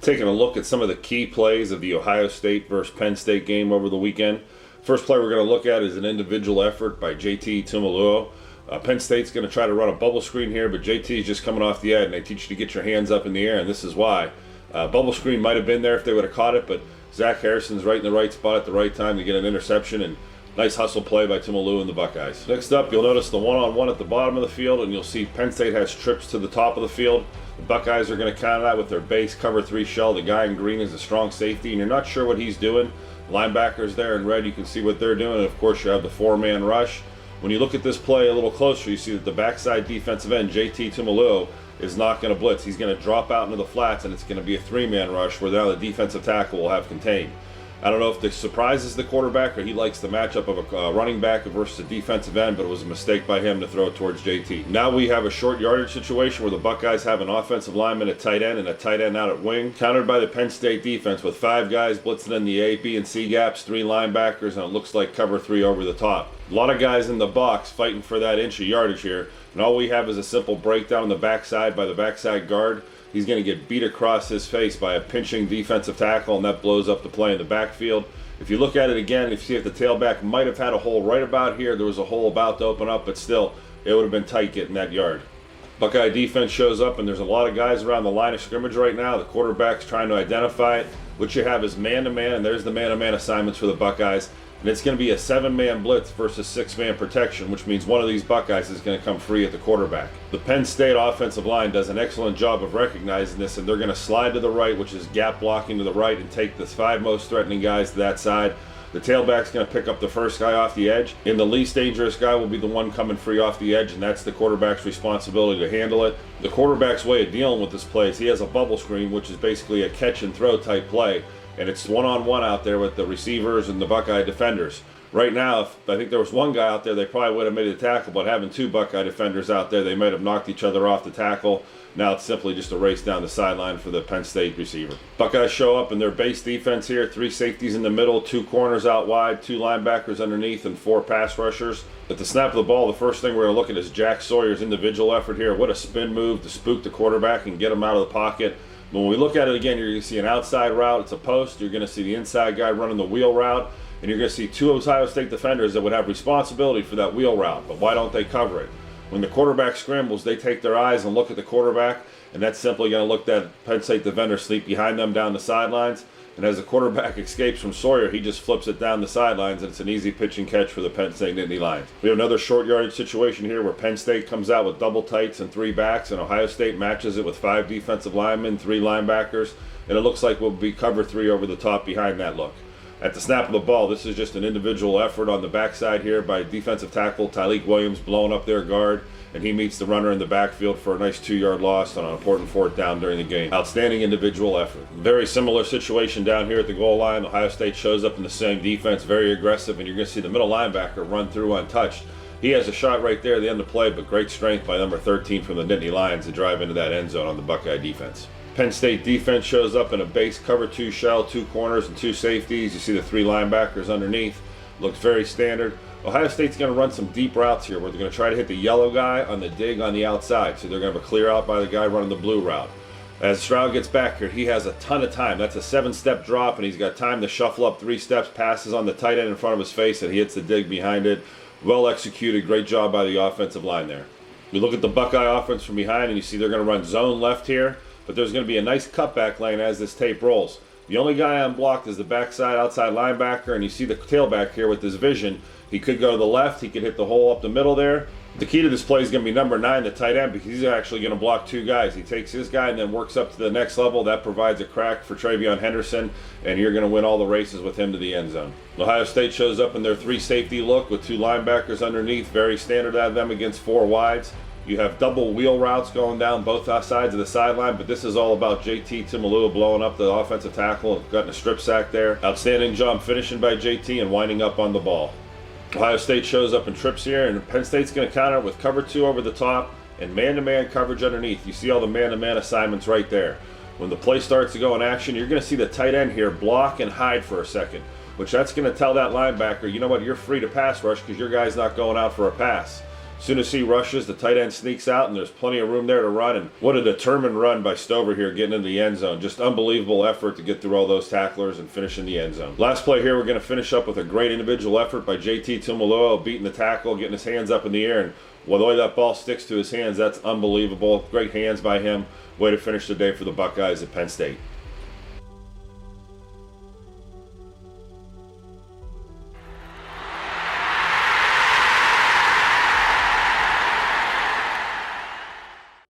Taking a look at some of the key plays of the Ohio State versus Penn State game over the weekend. First play we're going to look at is an individual effort by JT Tuimoloau. Penn State's going to try to run a bubble screen here, but JT is just coming off the edge, and they teach you to get your hands up in the air, and this is why. Bubble screen might have been there if they would have caught it, but Zach Harrison's right in the right spot at the right time to get an interception, and nice hustle play by Tuimoloau and the Buckeyes. Next up, you'll notice the one-on-one at the bottom of the field, and you'll see Penn State has trips to the top of the field. The Buckeyes are going to counter that with their base cover 3 shell. The guy in green is a strong safety, and you're not sure what he's doing. Linebackers there in red, you can see what they're doing, and of course you have the 4-man rush. When you look at this play a little closer, you see that the backside defensive end, JT Tuimoloau, is not going to blitz. He's going to drop out into the flats, and it's going to be a 3-man rush where now the defensive tackle will have contained. I don't know if this surprises the quarterback or he likes the matchup of a running back versus a defensive end, but it was a mistake by him to throw it towards JT. Now we have a short yardage situation where the Buckeyes have an offensive lineman at tight end and a tight end out at wing, countered by the Penn State defense with 5 guys blitzing in the A, B, and C gaps, 3 linebackers, and it looks like cover 3 over the top. A lot of guys in the box fighting for that inch of yardage here, and all we have is a simple breakdown on the backside by the backside guard. He's going to get beat across his face by a pinching defensive tackle, and that blows up the play in the backfield. If you look at it again, you see if the tailback might have had a hole right about here. There was a hole about to open up, but still, it would have been tight getting that yard. Buckeye defense shows up, and there's a lot of guys around the line of scrimmage right now. The quarterback's trying to identify it. What you have is man-to-man, and there's the man-to-man assignments for the Buckeyes. And it's going to be a 7-man blitz versus 6-man protection, which means one of these Buckeyes is going to come free at the quarterback. The Penn State offensive line does an excellent job of recognizing this, and they're going to slide to the right, which is gap blocking to the right, and take the 5 most threatening guys to that side. The tailback's going to pick up the first guy off the edge, and the least dangerous guy will be the one coming free off the edge, and that's the quarterback's responsibility to handle it. The quarterback's way of dealing with this play is he has a bubble screen, which is basically a catch and throw type play. And it's one-on-one out there with the receivers and the Buckeye defenders. Right now, if I think there was one guy out there, they probably would have made the tackle, but having 2 Buckeye defenders out there, they might have knocked each other off the tackle. Now it's simply just a race down the sideline for the Penn State receiver. Buckeyes show up in their base defense here, 3 safeties in the middle, 2 corners out wide, 2 linebackers underneath, and 4 pass rushers. At the snap of the ball, the first thing we're going to look at is Jack Sawyer's individual effort here. What a spin move to spook the quarterback and get him out of the pocket. When we look at it again, you're going to see an outside route. It's a post. You're going to see the inside guy running the wheel route. And you're going to see 2 Ohio State defenders that would have responsibility for that wheel route. But why don't they cover it? When the quarterback scrambles, they take their eyes and look at the quarterback. And that's simply going to look that Penn State defender sleep behind them down the sidelines. And as the quarterback escapes from Sawyer, he just flips it down the sidelines, and it's an easy pitch and catch for the Penn State Nittany Lions. We have another short yardage situation here where Penn State comes out with double tights and 3 backs, and Ohio State matches it with 5 defensive linemen, 3 linebackers, and it looks like we'll be cover 3 over the top behind that look. At the snap of the ball, this is just an individual effort on the backside here by defensive tackle Tyleik Williams blowing up their guard, and he meets the runner in the backfield for a nice 2-yard loss on an important 4th down during the game. Outstanding individual effort. Very similar situation down here at the goal line. Ohio State shows up in the same defense, very aggressive, and you're going to see the middle linebacker run through untouched. He has a shot right there at the end of the play, but great strength by number 13 from the Nittany Lions to drive into that end zone on the Buckeye defense. Penn State defense shows up in a base cover 2 shell, 2 corners, and 2 safeties. You see the 3 linebackers underneath. Looks very standard. Ohio State's going to run some deep routes here where they're going to try to hit the yellow guy on the dig on the outside. So they're going to have a clear out by the guy running the blue route. As Stroud gets back here, he has a ton of time. That's a 7-step drop, and he's got time to shuffle up 3 steps, passes on the tight end in front of his face, and he hits the dig behind it. Well executed. Great job by the offensive line there. We look at the Buckeye offense from behind, and you see they're going to run zone left here. But there's going to be a nice cutback lane as this tape rolls. The only guy unblocked is the backside outside linebacker, and you see the tailback here with his vision. He could go to the left. He could hit the hole up the middle there. The key to this play is going to be number 9, the tight end, because he's actually going to block 2 guys. He takes his guy and then works up to the next level. That provides a crack for Travion Henderson, and you're going to win all the races with him to the end zone. Ohio State shows up in their 3 safety look with 2 linebackers underneath. Very standard out of them against 4 wides. You have double wheel routes going down both sides of the sideline, but this is all about JT Tuimoloau blowing up the offensive tackle and getting a strip sack there. Outstanding job finishing by JT and winding up on the ball. Ohio State shows up in trips here, and Penn State's going to counter with cover 2 over the top and man-to-man coverage underneath. You see all the man-to-man assignments right there. When the play starts to go in action, you're going to see the tight end here block and hide for a second, which that's going to tell that linebacker, you know what, you're free to pass rush because your guy's not going out for a pass. As soon as he rushes, the tight end sneaks out, and there's plenty of room there to run. And what a determined run by Stover here getting into the end zone. Just unbelievable effort to get through all those tacklers and finish in the end zone. Last play here, we're going to finish up with a great individual effort by JT Tuimoloau, beating the tackle, getting his hands up in the air. And well, the way that ball sticks to his hands, that's unbelievable. Great hands by him. Way to finish the day for the Buckeyes at Penn State.